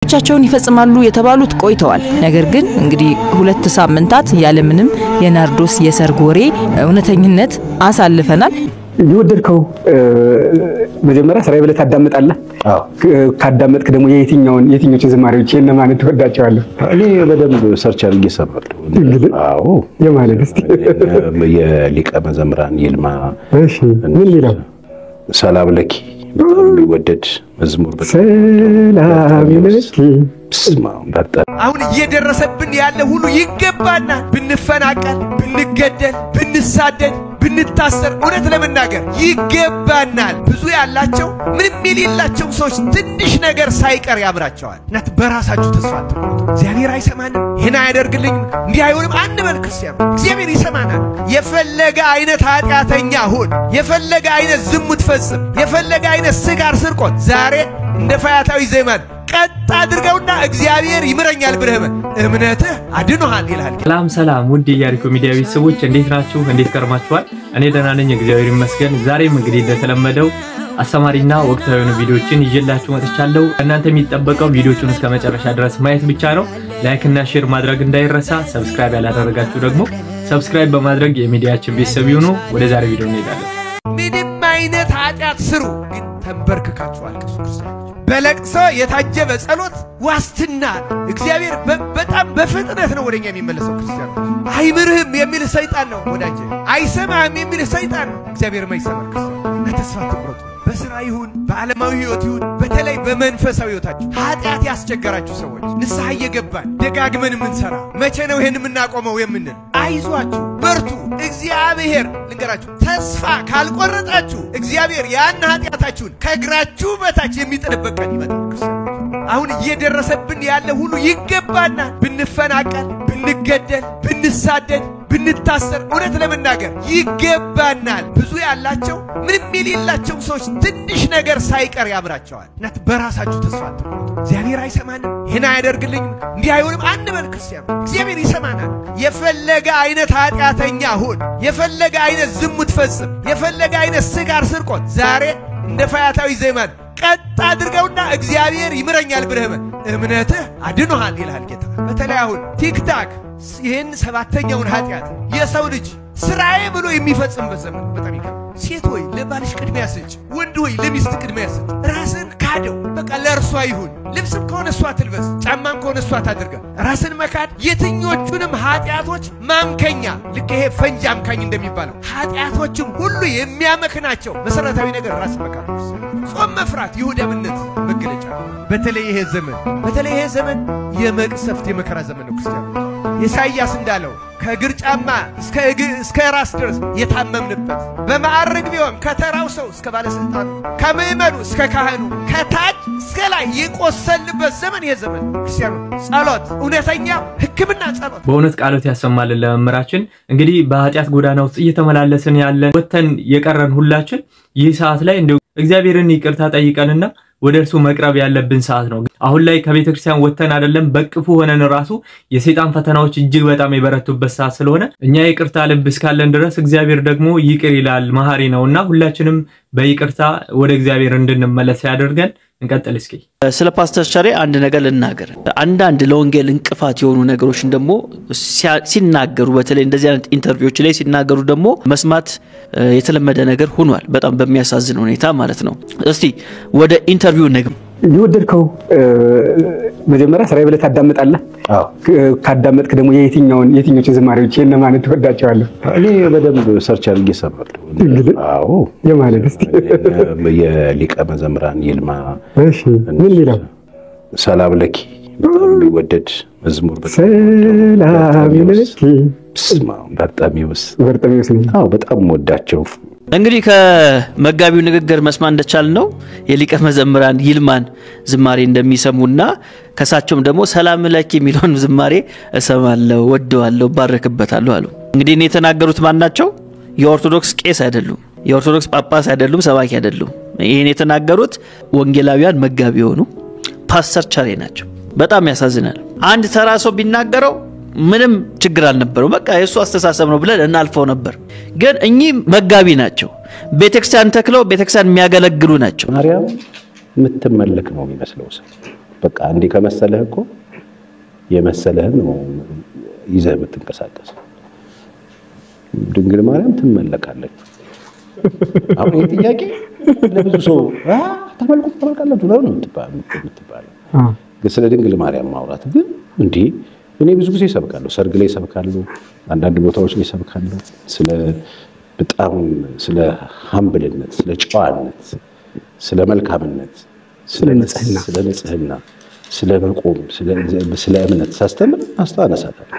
ቻቸውን ይፈጽማሉ የተባሉት ቆይተዋል ነገር ግን እንግዲህ 2 ሳምንታት ያለምንም የናርዶስ የሰርግ ወሬ እውነተኝነት አሳልፈናል ይወደድከው መጀመሪያ ስራይ ብለ ታዳምጣለህ ካዳመጥክ ደግሞ የትኞቹ ዝማሬዎች የነማን ተወዳቸዋለሁ እኔ በደንብ ሰርች አድርጌ ሰማለሁ አዎ የማለት እስቲ የሊቀ መዘምራን ይልማ እሺ ምን ሊለው ሰላም ለኪ ወደድ መዝሙር ሰላም ለኪ አሁን እየደረሰብን ያለ ሁሉ ይገባና ብንፈናቀል ብንገደል ብንሳደድ ብንታሰር እውነት ለመናገር ይገባናል ብዙ ያላቸው ምንም የሌላቸው ሰዎች ትንሽ ነገር ሳይቀር ያምራቸዋል እናት በራሳችሁ ተስፋ አትቁረጡ እግዚአብሔር አይሰማንም ይሄን አያደርግልኝም እንዲህ አይሆንም አንበል ክርስቲያን እግዚአብሔር ይሰማናል የፈለገ አይነት ኃጢአተኛ ሁን የፈለገ አይነት ዝሙት ፈጽም የፈለገ አይነት ስጋር ስርቆት ዛሬ እንደ ፈያታዊ ዘመን ቀጥ አድርገውና እግዚአብሔር ይምረኛል ብለህ እምነትህ አድኖሃል ይላል ሰላም ውድ የያሪኮ ሚዲያ ቤተሰቦች እንዴት ናችሁ እንዴት ከርማችኋል እኔ ደህና ነኝ እግዚአብሔር ይመስገን ዛሬም እንግዲህ እንደተለመደው አስተማሪና ወቅታዊ ቪዲዮዎችን ይዤላችሁ መጥቻለሁ እናንተ የሚጠበቀው ቪዲዮቹን እስከ መጨረሻ ድረስ ማየት ብቻ ነው ላይክ እና ሼር ማድረግ እንዳይረሳ ሰብስክራይብ ያላደረጋችሁ ደግሞ ሰብስክራይብ በማድረግ የሚዲያችን ቤተሰብ ይሁኑ ወደ ዛሬ ቪዲዮ እንሄዳለን ምንም አይነት ኃጢአት ስሩ ግን ተንበርክካችሁ አልቅሱ ክርስቲያኖች በለቅሶ የታጀበ ጸሎት ዋስትና እግዚአብሔር በጣም በፍጥነት ነው ወደኛ የሚመለሰው ክርስቲያኖች አይምርህም የሚል ሰይጣን ነው ወዳጄ አይሰማህም የሚል ሰይጣን ነው እግዚአብሔር ማይሰማ ክርስቲያን ተስፋ አትቁረጡ በስራ ይሁን በዓለማዊ ህይወት ይሁን በተለይ በመንፈሳዊ ህይወታችሁ ኃጢአት ያስቸገራችሁ ሰዎች ንስሐ እየገባን ደጋግመን ምንሰራ መቼ ነው ይሄን የምናቆመው የምንል አይዟችሁ በርቱ እግዚአብሔር ልንገራችሁ ተስፋ ካልቆረጣችሁ እግዚአብሔር ያን ኃጢአታችሁን ከግራችሁ በታች የሚጥልበት ቀን ይመጣል አሁን እየደረሰብን ያለ ሁሉ ይገባና ብንፈናቀል ብንገደል ብንሳደድ ብንታሰር እውነት ለመናገር ይገባናል ብዙ ያላቸው ምንም የሌላቸው ሰዎች ትንሽ ነገር ሳይቀር ያምራቸዋል እናት በራሳችሁ ተስፋ አትቁረጡ እግዚአብሔር አይሰማንም ይሄን አያደርግልኝም እንዲህ አይሆንም አንበል ክርስቲያን እግዚአብሔር ይሰማናል የፈለገ አይነት ኃጢአተኛ ሁን የፈለገ አይነት ዝሙት ፈጽም የፈለገ አይነት ስጋር ስርቆት ዛሬ እንደ ፈያታዊ ዘመን ቀጥ አድርገውና እግዚአብሔር ይምረኛል ብለህ እምነትህ አድኖሃል ይላል ጌታ በተለይ አሁን ቲክታክ ይሄን ሰባተኛውን ኃጢአት የሰው ልጅ ስራዬ ብሎ የሚፈጽምበት ዘመን በጣም ይከብዳል ሴት ሆይ ለባልሽ ቅድሚያ ስጭ ወንድ ሆይ ለሚስት ቅድሚያ ስጭ ራስን ካደው በቃ ለርሷ ይሁን ልብስም ከሆነ እሷ ትልበስ ጫማም ከሆነ እሷ ታድርጋ ራስን መካድ የትኞቹንም ኃጢአቶች ማምከኛ ልክ ይሄ ፈንጂ አምካኝ እንደሚባለው ኃጢአቶችም ሁሉ የሚያመክናቸው መሰረታዊ ነገር ራስ መካድ ጾም መፍራት ይሁዳምነት መገለጫ በተለይ ይሄ ዘመን የመቅሰፍት የመከራ ዘመን ነው ክርስቲያን ኢሳይያስ እንዳለው ከእግር ጫማ እስከ ራስ ድረስ የታመምንበት በማዕረግ ቢሆን ከተራው ሰው እስከ ባለስልጣኑ ከመይመኑ እስከ ካህኑ ከታች እስከ ላይ የቆሰልበት ዘመን የዘመን ክርስቲያኑ ጸሎት እውነተኛ ህክምና ጸሎት በእውነት ቃሎት ያሰማልን ለመምራችን እንግዲህ በኃጢአት ጎዳና ውስጥ እየተመላለስን ያለን ወተን የቀረን ሁላችን ይህ ሰዓት ላይ እንደው እግዚአብሔርን ይቅርታ ጠይቀንና ወደ እርሱ መቅረብ ያለብን ሰዓት ነው አሁን ላይ ከቤተክርስቲያን ወተን አይደለም በቅፉ ሆነን ራሱ የሰይጣን ፈተናዎች እጅግ በጣም የበረቱበት ሰዓት ስለሆነ እኛ ይቅርታ ልብ እስካለን ድረስ እግዚአብሔር ደግሞ ይቅር ይላል መሐሪ ነውና ሁላችንም በይቅርታ ወደ እግዚአብሔር እንድንመለስ ያደርገን እንቀጥል እስኪ ስለ ፓስተር ቻሬ አንድ ነገር ልናገር አንዳንድ ለወንጌል እንቅፋት የሆኑ ነገሮችን ደግሞ ሲናገሩ በተለይ እንደዚህ አይነት ኢንተርቪዎች ላይ ሲናገሩ ደግሞ መስማት የተለመደ ነገር ሆኗል በጣም በሚያሳዝን ሁኔታ ማለት ነው እስቲ ወደ ኢንተርቪው ነግም ይወደድከው መጀመሪያ ስራይ ብለ ታዳምጣለህ ካዳመጥክ ደግሞ የትኞቹ ዝማሬዎች የነማን ተወዳቸዋለሁ እኔ በደንብ ሰርች አድርጌ ሰማለሁ አዎ የማለት እስቲ የሊቀ መዘምራን ይልማ እሺ ምን ሊለው ሰላም ለኪ ወደድ መዝሙር ሰላም ለኪ በርጣሚውስ አዎ በጣም ወዳቸው እንግዲህ ከመጋቢው ንግግር መስማት እንደቻልነው የሊቀ መዘምራን ይልማን ዝማሬ እንደሚሰሙና ከሳቸውም ደግሞ ሰላም ለኪ የሚለውን ዝማሬ እሰማለሁ ወደዋለሁ ባረክበታለሁ አሉ እንግዲህ እኔ የተናገሩት ማን ናቸው የኦርቶዶክስ ቄስ አይደሉም የኦርቶዶክስ ጳጳስ አይደሉም ሰባኪ አይደሉም ይሄን የተናገሩት ወንጌላውያን መጋቢ ሆኑ ፓስተር ቻሬ ናቸው በጣም ያሳዝናል አንድ ተራሶ ቢናገረው ምንም ችግር አልነበረው በቃ የሱ አስተሳሰብ ነው ብለን እናልፈው ነበር ግን እኚህ መጋቢ ናቸው ቤተክርስቲያን ተክለው ቤተክርስቲያን የሚያገለግሉ ናቸው ማርያም ምትመለክ ነው የሚመስለው ሰው በቃ እንዴ ከመሰለህ እኮ የመሰለህን ነው ይዘህ የምትንቀሳቀስ። ድንግል ማርያም ትመለካለች። አሁን ይሄ ጥያቄ ለብዙ ሰው ተመልካላችሁ ነው የምትባለው። ግን ስለ ድንግል ማርያም ማውራት ግን እንዴ እኔ ብዙ ጊዜ ሰብካለሁ፣ ሰርግ ላይ ሰብካለሁ፣ አንዳንድ ቦታዎች ላይ ሰብካለሁ። በጣም ስለ ሀምብልነት፣ ስለ ጨዋነት፣ ስለ መልካምነት፣ ስለ ንጽህና፣ ስለ መቆም፣ ስለ እምነት ሳስተምር አስተዋነሳታለሁ።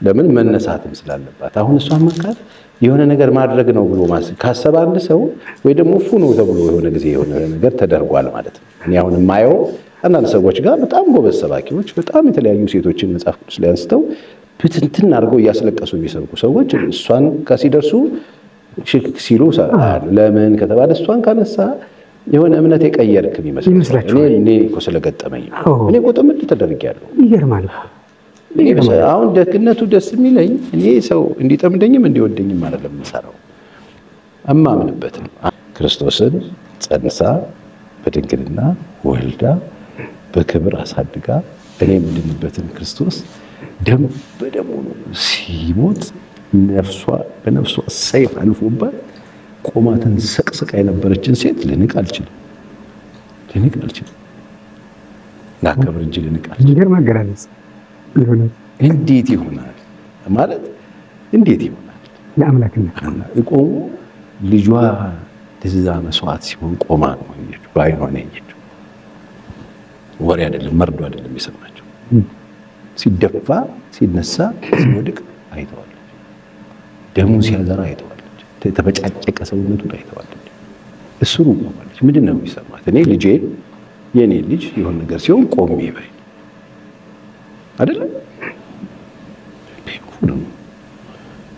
ለምን መነሳትም ስላለባት አሁን እሷን መንካት የሆነ ነገር ማድረግ ነው ብሎ ካሰበ አንድ ሰው ወይ ደግሞ ፉኑ ተብሎ የሆነ ጊዜ የሆነ ነገር ተደርጓል ማለት ነው። እኔ አሁን የማየው አንዳንድ ሰዎች ጋር በጣም ጎበዝ ሰባኪዎች በጣም የተለያዩ ሴቶችን መጽሐፍ ቅዱስ ላይ አንስተው ብትንትን አድርገው እያስለቀሱ የሚሰብኩ ሰዎች እሷን ሲደርሱ ሽክ ሲሉ ለምን ከተባለ እሷን ካነሳ የሆነ እምነት የቀየርክ ይመስላል። እኔ እኮ ስለገጠመኝ እኔ እኮ ጥምድ ተደርጊያለሁ። ይገርማል። አሁን ደግነቱ ደስ የሚለኝ እኔ ሰው እንዲጠምደኝም እንዲወደኝም አይደለም የምሰራው፣ እማምንበት ነው። ክርስቶስን ጸንሳ በድንግልና ወልዳ በክብር አሳድጋ እኔ የምድንበትን ክርስቶስ ደም በደሙ ሲሞት በነፍሷ ሰይፍ አልፎባት ቆማትን ሰቅሰቃ የነበረችን ሴት ልንቅ አልችልም። ላከብር እንጂ ልንቅ አልችልም። ይገርም አገላለጽ ይሆናል። እንዴት ይሆናል ማለት እንዴት ይሆናል? ለአምላክነት ቆሞ ልጇ ለዛ መስዋዕት ሲሆን ቆማ ነው ያየችው፣ በዓይኗ ነው ያየችው። ወሬ አይደለም፣ መርዶ አይደለም የሰማችው። ሲደፋ፣ ሲነሳ፣ ሲወድቅ አይተዋለች። ደሙን ሲያዘራ አይተዋለች። የተበጫጨቀ ሰውነቱን አይተዋለች። እሱን ቆማለች። ምንድን ነው የሚሰማት? እኔ ልጄ የኔ ልጅ የሆነ ነገር ሲሆን ቆሜ በይ አይደለም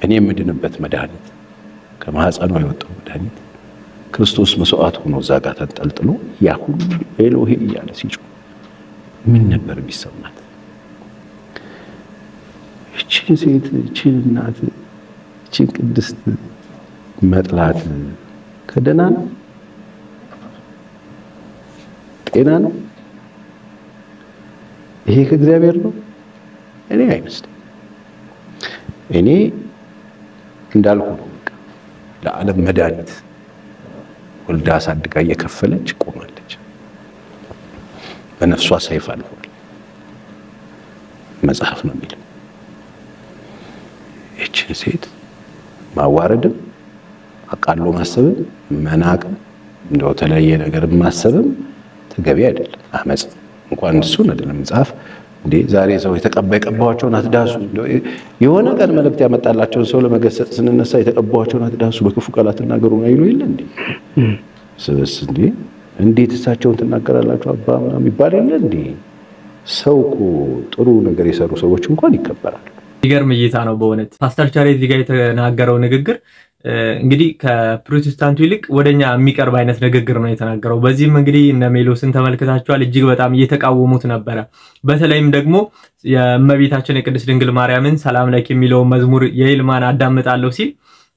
እኔ የምድንበት መድኃኒት ከማህፀኗ የወጣው መድኃኒት ክርስቶስ መስዋዕት ሆኖ እዛ ጋር ተንጠልጥሎ ያ ሁሉ ኤሎሄ እያለ ሲጮህ ምን ነበር የሚሰማት? እቺን ሴት፣ እቺን እናት፣ እቺን ቅድስት መጥላት ከደህና ነው? ጤና ነው? ይሄ ከእግዚአብሔር ነው? እኔ አይመስልም። እኔ እንዳልኩ ነው። በቃ ለዓለም መድኃኒት ወልዳ አሳድጋ እየከፈለች ቆማለች። በነፍሷ ሰይፍ አልፏል። መጽሐፍ ነው የሚለው። እቺን ሴት ማዋረድም አቃሎ ማሰብም መናቅም እንደው ተለየ ነገር ማሰብም ተገቢ አይደለም። አመጽ እንኳን እሱን አይደለም መጽሐፍ እንዴ ዛሬ ሰው የተቀባቸውን አትዳሱ የሆነ ቀን መልእክት ያመጣላቸውን ሰው ለመገሰጽ ስንነሳ የተቀባቸውን አትዳሱ በክፉ ቃላት ተናገሩ ነው ይሉ ይል እንዴ ስለስ እንዴ እንዴት እሳቸውን ተናገራላችሁ አባ ምናምን ይባል የለ እንዴ? ሰው እኮ ጥሩ ነገር የሰሩ ሰዎች እንኳን ይከበራሉ። ይገርም እይታ ነው በእውነት ፓስተር ቻሬት ጋር የተናገረው ንግግር እንግዲህ ከፕሮቴስታንቱ ይልቅ ወደኛ የሚቀርብ አይነት ንግግር ነው የተናገረው። በዚህም እንግዲህ እነ ሜሎስን ተመልክታችኋል፣ እጅግ በጣም እየተቃወሙት ነበር። በተለይም ደግሞ የእመቤታችን የቅድስት ድንግል ማርያምን ሰላም ለኪ የሚለው መዝሙር የይልማን አዳምጣለሁ ሲል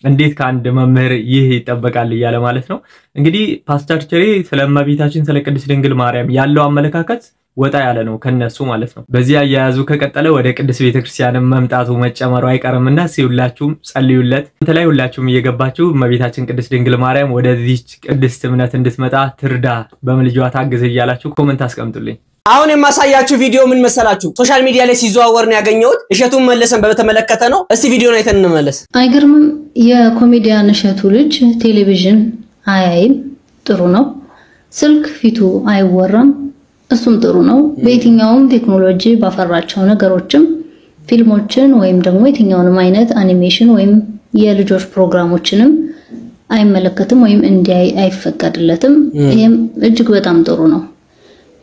እንዴት ከአንድ መምህር ይህ ይጠበቃል እያለ ማለት ነው። እንግዲህ ፓስተር ቻሬ ስለ እመቤታችን ስለ ቅድስት ድንግል ማርያም ያለው አመለካከት ወጣ ያለ ነው ከነሱ ማለት ነው። በዚህ አያያዙ ከቀጠለ ወደ ቅድስት ቤተክርስቲያን መምጣቱ መጨመሩ አይቀርምና ሲውላችሁም ጸልዩለት። እንተላይ ሁላችሁም እየገባችሁ እመቤታችን ቅድስት ድንግል ማርያም ወደዚህ ቅድስት እምነት እንድትመጣ ትርዳ በመልጇ ታግዝ እያላችሁ ኮሜንት አስቀምጡልኝ። አሁን የማሳያችሁ ቪዲዮ ምን መሰላችሁ? ሶሻል ሚዲያ ላይ ሲዘዋወር ነው ያገኘሁት። እሸቱን መለሰን በተመለከተ ነው። እስቲ ቪዲዮን አይተን እንመለስ። አይገርምም? የኮሜዲያን እሸቱ ልጅ ቴሌቪዥን አያይም፣ ጥሩ ነው። ስልክ ፊቱ አይወራም፣ እሱም ጥሩ ነው። በየትኛውም ቴክኖሎጂ ባፈራቸው ነገሮችም ፊልሞችን ወይም ደግሞ የትኛውንም አይነት አኒሜሽን ወይም የልጆች ፕሮግራሞችንም አይመለከትም ወይም እንዲያይ አይፈቀድለትም። ይሄም እጅግ በጣም ጥሩ ነው።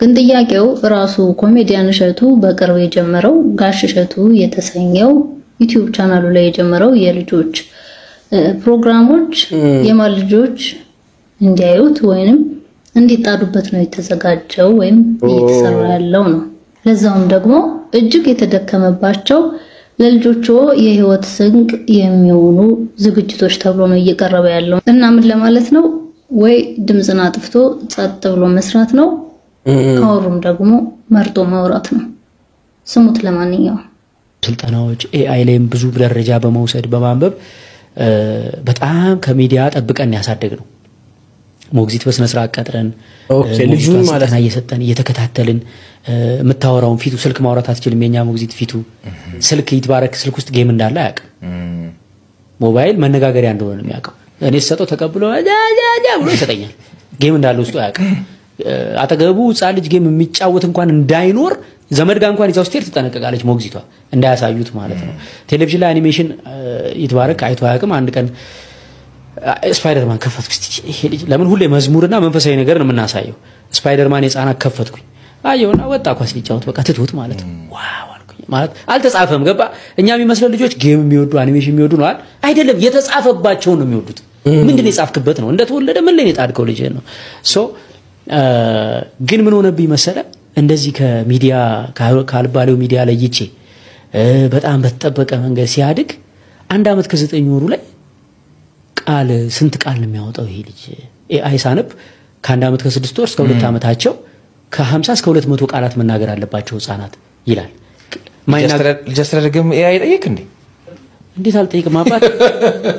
ግን ጥያቄው ራሱ ኮሜዲያን እሸቱ በቅርብ የጀመረው ጋሽ እሸቱ የተሰኘው ዩቲዩብ ቻናሉ ላይ የጀመረው የልጆች ፕሮግራሞች የማን ልጆች እንዲያዩት ወይንም እንዲጣዱበት ነው የተዘጋጀው ወይም እየተሰራ ያለው ነው። ለዛውም ደግሞ እጅግ የተደከመባቸው ለልጆቹ የህይወት ስንቅ የሚሆኑ ዝግጅቶች ተብሎ ነው እየቀረበ ያለው። እና ምን ለማለት ነው? ወይ ድምጽን አጥፍቶ ጸጥ ብሎ መስራት ነው ካወሩም ደግሞ መርጦ ማውራት ነው። ስሙት። ለማንኛውም ስልጠናዎች ኤአይ ላይም ብዙ ደረጃ በመውሰድ በማንበብ በጣም ከሚዲያ ጠብቀን ያሳደግነው ሞግዚት በስነ ስርዓት ቀጥረን ልጁን ማለት ነው እየሰጠን እየተከታተልን የምታወራውን ፊቱ ስልክ ማውራት አትችልም። የኛ ሞግዚት ፊቱ ስልክ ይትባረክ ስልክ ውስጥ ጌም እንዳለ አያውቅም። ሞባይል መነጋገሪያ እንደሆነ ነው የሚያውቀው። እኔ ሰጠው ተቀብሎ ብሎ ይሰጠኛል። ጌም እንዳለ ውስጡ አያውቅም። አጠገቡ ህፃን ልጅ ጌም የሚጫወት እንኳን እንዳይኖር ዘመድ ጋር እንኳን ይዛው ስትሄድ ትጠነቀቃለች ሞግዚቷ እንዳያሳዩት ማለት ነው። ቴሌቪዥን ላይ አኒሜሽን ይትባረክ አይቶ አያውቅም። አንድ ቀን ስፓይደርማን ከፈትኩ እስቲ ይሄ ልጅ ለምን ሁሌ መዝሙርና መንፈሳዊ ነገር ነው የምናሳየው? ስፓይደርማን የጻናት ከፈትኩኝ አየውና ወጣ ኳስ ሊጫወት በቃ ትቶት ማለት ነው። ዋው አልኩኝ ማለት አልተጻፈም። ገባ እኛ የሚመስለው ልጆች ጌም የሚወዱ አኒሜሽን የሚወዱ ነው አይደለም፣ የተጻፈባቸው ነው የሚወዱት። ምንድነው የጻፍክበት ነው እንደተወለደ ምን ላይ የጣድከው ልጅ ነው። ሶ ግን ምን ሆነብኝ መሰለ እንደዚህ ከሚዲያ ካልባለው ሚዲያ ላይ ይቼ በጣም በተጠበቀ መንገድ ሲያድግ 1 አመት ከ9 ወሩ ላይ ቃል ስንት ቃል ነው የሚያወጣው ይሄ ልጅ? ኤአይ ሳነብ ከ1 አመት ከ6 ወር እስከ 2 አመታቸው ከ50 እስከ 200 ቃላት መናገር አለባቸው ህፃናት ይላል። ልጅ አስተዳደግም ኤአይ ጠይቅ እንዴ? እንዴት አልጠይቅም አባት።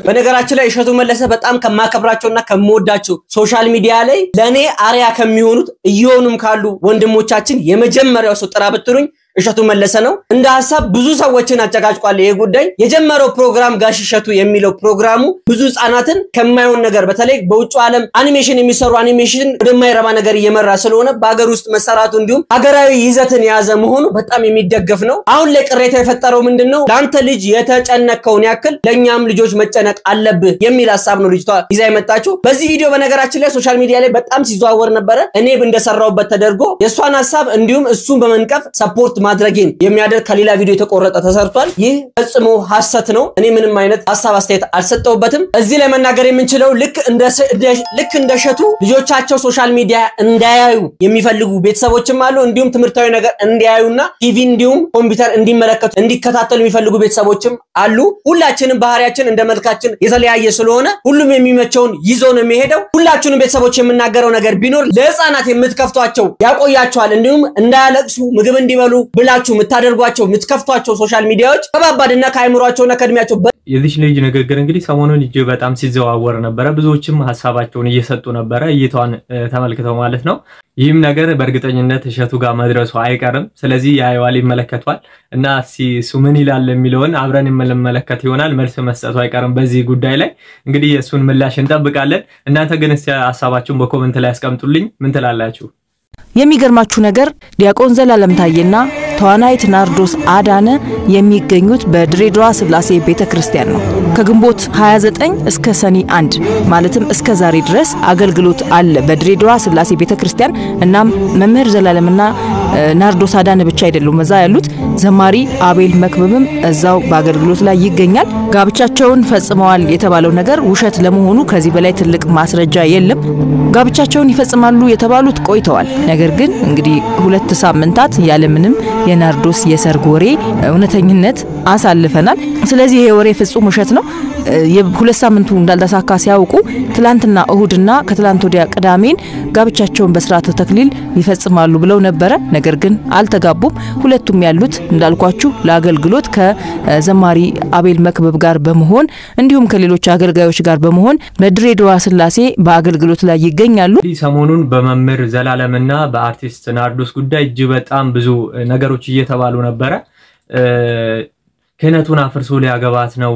በነገራችን ላይ እሸቱ መለሰ በጣም ከማከብራቸውና ከመወዳቸው ሶሻል ሚዲያ ላይ ለኔ አሪያ ከሚሆኑት እየሆኑም ካሉ ወንድሞቻችን የመጀመሪያው ሰው ጥራ ብትሩኝ እሸቱ መለሰ ነው። እንደ ሐሳብ ብዙ ሰዎችን አጨቃጭቋል። ይሄ ጉዳይ የጀመረው ፕሮግራም ጋሽ እሸቱ የሚለው ፕሮግራሙ ብዙ ህፃናትን ከማይሆን ነገር በተለይ በውጭ ዓለም አኒሜሽን የሚሰሩ አኒሜሽን ወደማይረባ ነገር እየመራ ስለሆነ በአገር ውስጥ መሰራቱ እንዲሁም ሀገራዊ ይዘትን የያዘ መሆኑ በጣም የሚደገፍ ነው። አሁን ላይ ቅሬታ የፈጠረው ምንድነው? ላንተ ልጅ የተጨነቀውን ያክል ለኛም ልጆች መጨነቅ አለብህ የሚል ሐሳብ ነው ልጅቷ ይዛ የመጣችው። በዚህ ቪዲዮ በነገራችን ላይ ሶሻል ሚዲያ ላይ በጣም ሲዘዋወር ነበረ። እኔ እንደሰራውበት ተደርጎ የሷን ሐሳብ እንዲሁም እሱን በመንቀፍ ሰፖርት ማድረግን የሚያደርግ ከሌላ ቪዲዮ የተቆረጠ ተሰርቷል። ይህ ፈጽሞ ሐሰት ነው። እኔ ምንም አይነት ሐሳብ አስተያየት አልሰጠውበትም። እዚህ ላይ መናገር የምንችለው ልክ እንደ እሸቱ ልጆቻቸው ሶሻል ሚዲያ እንዳያዩ የሚፈልጉ ቤተሰቦችም አሉ። እንዲሁም ትምህርታዊ ነገር እንዲያዩና ቲቪ እንዲሁም ኮምፒውተር እንዲመለከቱ እንዲከታተሉ የሚፈልጉ ቤተሰቦችም አሉ። ሁላችንም ባህሪያችን እንደ መልካችን የተለያየ ስለሆነ ሁሉም የሚመቸውን ይዞ ነው የሚሄደው። ሁላችንም ቤተሰቦች የምናገረው ነገር ቢኖር ለህፃናት የምትከፍቷቸው ያቆያቸዋል። እንዲሁም እንዳያለቅሱ ምግብ እንዲበሉ ብላችሁ የምታደርጓቸው የምትከፍቷቸው ሶሻል ሚዲያዎች ከባባድና ከአይምሯቸውና ከእድሜያቸው የዚህ ልጅ ንግግር እንግዲህ ሰሞኑን እጅግ በጣም ሲዘዋወር ነበረ። ብዙዎችም ሐሳባቸውን እየሰጡ ነበረ እይታውን ተመልክተው ማለት ነው። ይህም ነገር በእርግጠኝነት እሸቱ ጋር መድረሱ አይቀርም። ስለዚህ ያየዋል ይመለከቷል እና እሱ ምን ይላል የሚለውን አብረን እንመለከት ይሆናል። መልስ መስጠቱ አይቀርም በዚህ ጉዳይ ላይ እንግዲህ የሱን ምላሽ እንጠብቃለን። እናንተ ግን እስቲ ሐሳባችሁን በኮሜንት ላይ አስቀምጡልኝ። ምን ትላላችሁ? የሚገርማችሁ ነገር ዲያቆን ዘላለም ታየና ተዋናይት ናርዶስ አዳነ የሚገኙት በድሬዳዋ ስላሴ ቤተክርስቲያን ነው። ከግንቦት 29 እስከ ሰኔ 1 ማለትም እስከ ዛሬ ድረስ አገልግሎት አለ በድሬዳዋ ስላሴ ቤተክርስቲያን። እናም መምህር ዘላለምና ናርዶስ አዳነ ብቻ አይደሉም እዛ ያሉት፣ ዘማሪ አቤል መክብብም እዛው በአገልግሎት ላይ ይገኛል። ጋብቻቸውን ፈጽመዋል የተባለው ነገር ውሸት ለመሆኑ ከዚህ በላይ ትልቅ ማስረጃ የለም። ጋብቻቸውን ይፈጽማሉ የተባሉት ቆይተዋል። ነገር ግን እንግዲህ 2 ሳምንታት ያለምንም የናርዶስ የሰርግ ወሬ እውነተኝነት አሳልፈናል። ስለዚህ ይሄ ወሬ ፍጹም ውሸት ነው። የ2 ሳምንቱ እንዳልተሳካ ሲያውቁ ትላንትና እሁድና ከትላንት ወዲያ ቅዳሜን ጋብቻቸውን በስርዓተ ተክሊል ይፈጽማሉ ብለው ነበረ። ነገር ግን አልተጋቡም። ሁለቱም ያሉት እንዳልኳችሁ ለአገልግሎት ከዘማሪ አቤል መክብብ ጋር በመሆን እንዲሁም ከሌሎች አገልጋዮች ጋር በመሆን በድሬዳዋ ስላሴ በአገልግሎት ላይ ይገኛሉ። ሰሞኑን በመምህር ዘላለምና በአርቲስት ናርዶስ ጉዳይ እጅግ በጣም ብዙ ነገሮች እየተባሉ ነበረ። ክህነቱን አፍርሶ ሊያገባት ነው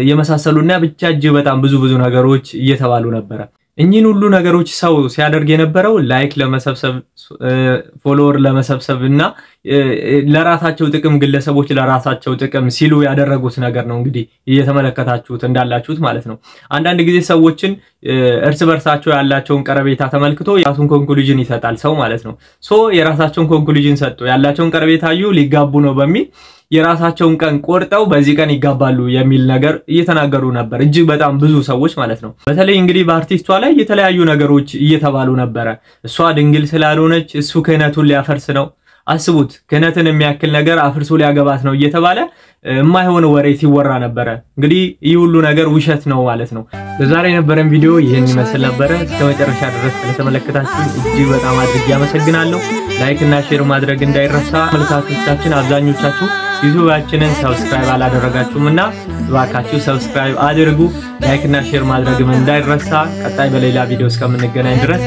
የመሳሰሉና ብቻ እጅግ በጣም ብዙ ነገሮች እየተባሉ ነበረ። እኚህን ሁሉ ነገሮች ሰው ሲያደርግ የነበረው ላይክ ለመሰብሰብ ፎሎወር ለመሰብሰብና ለራሳቸው ጥቅም ግለሰቦች ለራሳቸው ጥቅም ሲሉ ያደረጉት ነገር ነው። እንግዲህ እየተመለከታችሁት እንዳላችሁት ማለት ነው። አንዳንድ ጊዜ ሰዎችን እርስ በርሳቸው ያላቸውን ቀረቤታ ተመልክቶ ያቱን ኮንክሉዥን ይሰጣል ሰው ማለት ነው። የራሳቸውን ኮንክሉዥን ሰጡ ያላቸውን ቀረቤታ ሊጋቡ ነው በሚል የራሳቸውን ቀን ቆርጠው በዚህ ቀን ይጋባሉ የሚል ነገር እየተናገሩ ነበር እጅግ በጣም ብዙ ሰዎች ማለት ነው። በተለይ እንግዲህ በአርቲስቷ ላይ የተለያዩ ነገሮች እየተባሉ ነበረ። እሷ ድንግል ስላልሆነች እሱ ክህነቱን ሊያፈርስ ነው፣ አስቡት ክህነትን የሚያክል ነገር አፍርሶ ሊያገባት ነው እየተባለ የማይሆን ወሬ ሲወራ ነበር እንግዲህ ይህ ሁሉ ነገር ውሸት ነው ማለት ነው በዛሬ የነበረን ቪዲዮ ይሄን ይመስል ነበር እስከመጨረሻ ድረስ ስለተመለከታችሁ እጅግ በጣም አድርጌ አመሰግናለሁ ላይክ እና ሼር ማድረግ እንዳይረሳ መልካቶቻችን አብዛኞቻችሁ ዩቲዩባችንን ሰብስክራይብ አላደረጋችሁምና እባካችሁ ሰብስክራይብ አድርጉ ላይክ እና ሼር ማድረግም እንዳይረሳ ቀጣይ በሌላ ቪዲዮ እስከምንገናኝ ድረስ